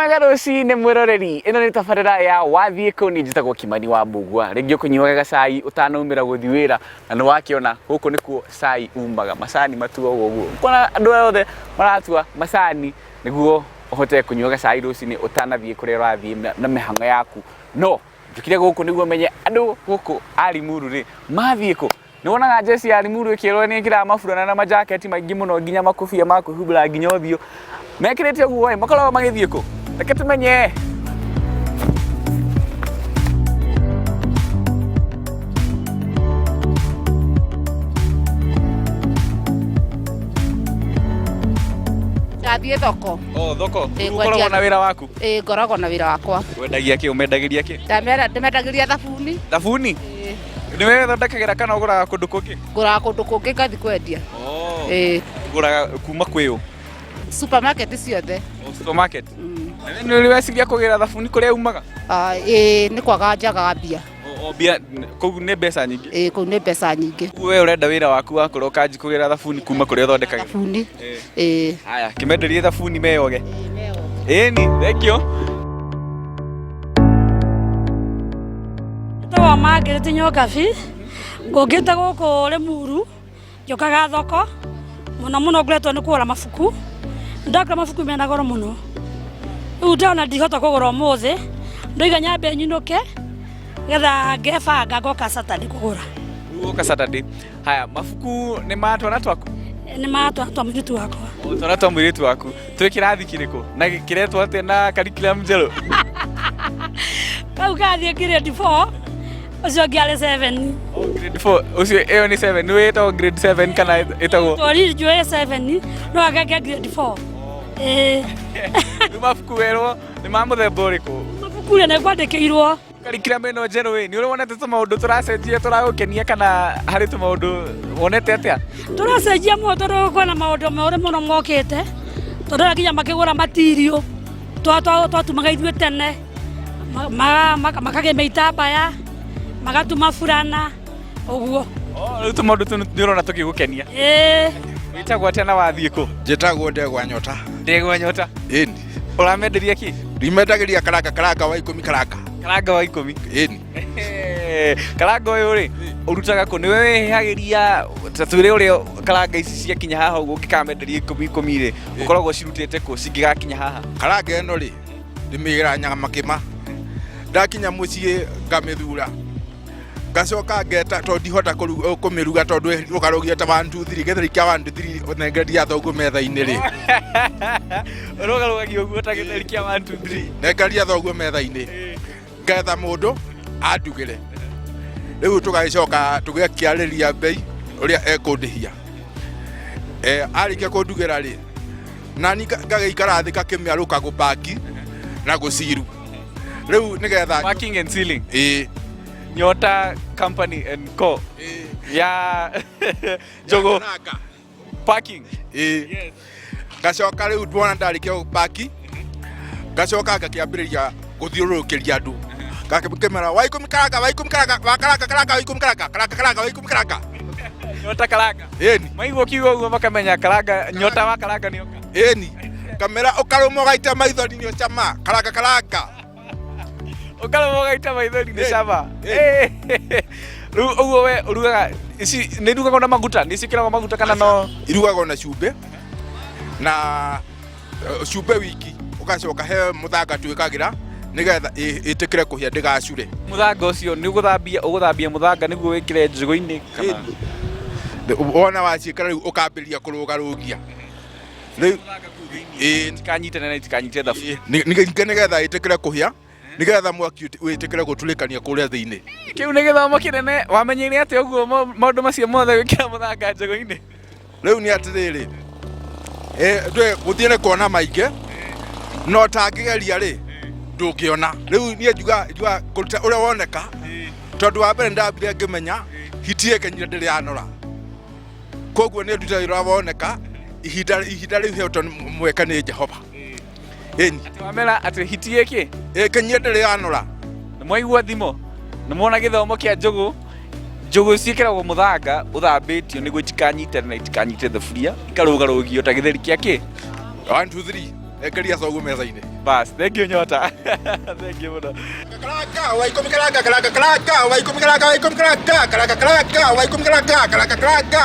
Mwega ruciinĩ mwĩroreri, ĩno nĩ tabarĩra ya wathiĩ kũ. Niĩ njĩtagwo Kimani wa Mbugua. Rĩngĩ ũkũnyuaga gacai ũtanaumĩra gũthiĩ wĩra, na nĩ wakĩona gũkũ nĩkuo cai umaga, macani matuagwo ũguo. Ũkona andũ othe maratua macani nĩguo ũhote kũnyua gacai rũciinĩ ũtanathiĩ kũrĩa ũrathiĩ na mĩhang'o yaku. No njũkire gũkũ nĩguo menye andũ gũkũ a Limuru rĩ mathiĩ kũ. Nĩwonaga jeci ya Limuru ĩkĩrwo nĩ ĩkĩraga maburana na majaketi maingĩ mũno, nginya makũbia ma kwĩhumbĩra nginya ũthiũ. Mekĩrĩte ũguo makoragwo magĩthiĩ kũ? Reke tũmenye. Ngathiĩ thoko. Thoko. Ũkoragwo na wĩra waku? Ngoragwo na wĩra wakwa. Wendagia kĩ? Ũmendagĩria kĩ? Ndĩmendagĩria thabuni. Thabuni? Nĩwe thondekagĩra kana ũgũraga kũndũ kũngĩ? Ngũraga kũndũ kũngĩ ngathiĩ kwendia. Ũgũraga kuma kwĩ ũ? Supermarket ciothe. Supermarket? Nĩ ũrĩ weciria kũgĩra thabuni kũrĩa umaga? Nĩ kwaga njagaga mbia. Mbia kũu nĩ mbeca nyingĩ? Kũu nĩ mbeca nyingĩ. We ũrenda wĩra waku wakorwo kanji kũgĩra thabuni kuma kũrĩa ũthondekagĩra? Thabuni. Haya, kĩmenderie thabuni meyoge. Ĩni, thank you. Twa Margaret Nyokabi, ngũngĩte gũkũ Limuru, njokaga thoko, mũno ngoretwo nĩ kũgũra mabuku. Ndagũra mabuku mena goro mũno. Rĩu ndona ndihota kũgũra ũmũthĩ, ndoiga nyambe nyinũke, getha ngebanga ngoka Saturday kũgũra. Ũgoka Saturday. Haya, mabuku nĩ ma twana twaku? Nĩ ma twana twa mũirĩtu wakwa. Twana twa mũirĩtu waku. Twĩ kĩrathi kĩrĩkũ? Na kĩretwo atĩa na curriculum njerũ? Kau gathiĩ grade 4, ũcio ũngĩ arĩ 7. Grade 4, ũcio ĩyo nĩ 7. Nĩ wĩtagwo grade 7 kana ĩtagwo? Twarĩ njũĩ 7, no ageke grade 4. Nĩ mabuku werwo nĩ ma mũthemba ũrĩkũ? Mabuku nĩ kwandĩkĩirwo. Curriculum ĩno njerũ ĩ, nĩ ũrĩ wonete tũmaũndũ tũracenjia tũragũkenia kana harĩ tũmaũndũ wonete atĩa? Tũracenjia mũno tondũ kwĩna maũndũ merũ mũno mokĩte, tondũ nginya makĩgũra material twatumaga ithuĩ tene, makagĩma itambaya, magatuma burana ũguo. Rĩu tũmaũndũ tũu nĩ ũrona tũkĩgũkenia? Wĩtagwo atĩa na wathiĩ kũ? Njĩtagwo Ndegwa Nyota. Ndegwa Nyota? Ĩni. Ũramenderia kĩ? Ndimendagĩria karanga wa 10 karanga. Karanga wa 10? Ĩni. Karanga ũyũ rĩ, ũrutaga kũ? Nĩwe wĩhagĩria ta twĩre ũrĩa karanga ici ciakinya haha ũguo ũngĩkamenderia 10 rĩ, ũkoragwo cirutĩte kũ cingĩgakinya haha? Karanga ĩno rĩ, ndĩmĩgĩra Nyamakĩma. Ndakinya mũciĩ ngamĩthura. Ngacoka ngeta tondũ ndihota kũmĩruga tondũ ũkarugia ta 1 2 3 gĩtheri kĩa 1 2 3 nengeria thoguo metha-inĩ rĩ. Ũrugagia ũguo ta gĩtheri kĩa 1 2 3. Nengeria thoguo metha-inĩ. Ngetha mũndũ andugĩre. Rĩu tũgagĩcoka tũgĩakĩarĩria mbei ũrĩa ekũndĩhia. Arĩkia kũndugĩra rĩ, nani ngagĩikara thĩ ngakĩmĩarũka gũpaki na gũciru. Rĩu nĩgetha parking and sealing. Nyota Company and Co. Ya Jogo parking. Yes. Gacoka rĩu ndwona ndarĩkia gũpaki, gacoka ngakĩambĩrĩria gũthiũrũrũkĩria andũ. Ngakĩmera wa 10 karanga, wa 10 karanga, wa karanga, wa 10 karanga, wa 10 karanga. Nyota karanga. Ĩni. Maigua kiugo ũguo makamenya karanga, nyota wa karanga nĩoka. Ĩni. Kamera ũkarũma ũgaita maithori nĩ cama, karanga. Ũkarũma ũgaita maithori nĩ cama. Rĩu ũguo we ũrugaga ici nĩ irugagwo na maguta? Nĩ ciĩkĩragwo maguta kana no? Irugagwo na cumbĩ. Na cumbĩ wiki ũgacoka he mũthanga twĩkagĩra nĩgetha ĩtĩkĩre kũhĩa ndĩgacure. Mũthanga ũcio nĩ ũgũthambia mũthanga nĩguo wĩkĩre njũgũ-inĩ kana? Wona waciĩkĩra rĩu ũkambĩrĩria kũrũgarũgia. Rĩu itikanyitane na itikanyite thaburia. Nĩgetha ĩtĩkĩre kũhĩa, nĩgetha mwaki wĩtĩkĩre gũtũrĩkania kũrĩa thĩinĩ. Kĩu nĩ gĩthomo kĩnene. Wamenyeire atĩa ũguo maũndũ macio mothe wĩkĩra mũthanga njũgũ-inĩ? Rĩu nĩ atĩrĩrĩ, gũthiĩ nĩ kuona maingĩ, no tangĩgeria rĩ ndũngĩona. Rĩu niĩ njuga kũruta ũrĩa woneka, tondũ wa mbere ndambire ngĩmenya hiti ĩkenyire ndĩrĩanora. Koguo nĩ nduta wĩra woneka, ihinda rĩu hetwo mweka nĩ Jehova. Ĩni. Atĩ wamera atĩ hiti ĩkĩ? Ĩkenyire ndĩrĩanora. Nĩ mwaigua thimo? Nĩ mwona gĩthomo kĩa njũgũ? Njũgũ ciĩkĩragwo mũthanga ũthambĩtio nĩguo itikanyitane na itikanyite thaburia, ikarũgarũgio ta gĩtheri kĩa kĩ? 1 2 3. ekeria coguo meza-inĩ. Bas, thank you Nyota. Thank you muno. Karaka waikumi karaka karaka karaka waikumi karaka waikumi karaka karaka karaka waikumi karaka karaka karaka